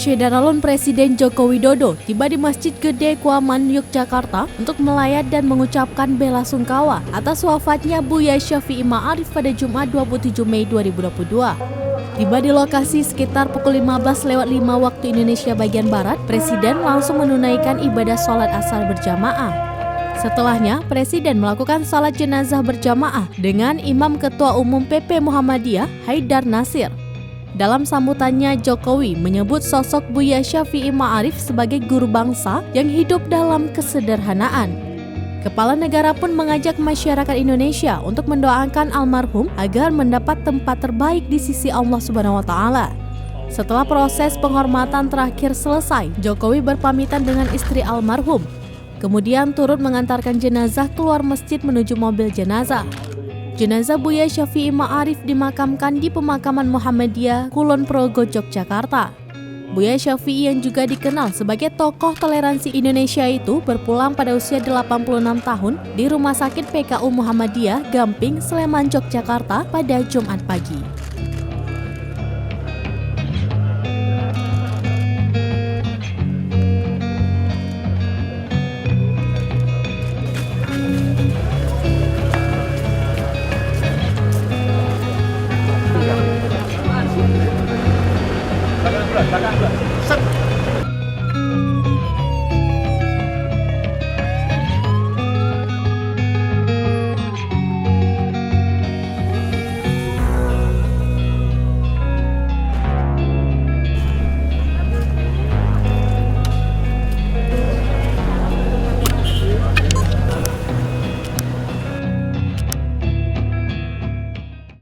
Presiden Presiden Joko Widodo tiba di Masjid Gede Kauman, Yogyakarta untuk melayat dan mengucapkan bela sungkawa atas wafatnya Buya Syafi'i Ma'arif pada Jumat 27 Mei 2022. Tiba di lokasi sekitar pukul 15:05 waktu Indonesia bagian Barat, Presiden langsung menunaikan ibadah sholat asar berjamaah. Setelahnya, Presiden melakukan salat jenazah berjamaah dengan Imam Ketua Umum PP Muhammadiyah, Haidar Nasir. Dalam sambutannya, Jokowi menyebut sosok Buya Syafi'i Ma'arif sebagai guru bangsa yang hidup dalam kesederhanaan. Kepala negara pun mengajak masyarakat Indonesia untuk mendoakan almarhum agar mendapat tempat terbaik di sisi Allah Subhanahu wa Ta'ala. Setelah proses penghormatan terakhir selesai, Jokowi berpamitan dengan istri almarhum, kemudian turut mengantarkan jenazah keluar masjid menuju mobil jenazah. Jenazah Buya Syafi'i Ma'arif dimakamkan di pemakaman Muhammadiyah, Kulon Progo, Yogyakarta. Buya Syafi'i yang juga dikenal sebagai tokoh toleransi Indonesia itu berpulang pada usia 86 tahun di Rumah Sakit PKU Muhammadiyah, Gamping, Sleman, Yogyakarta pada Jumat pagi.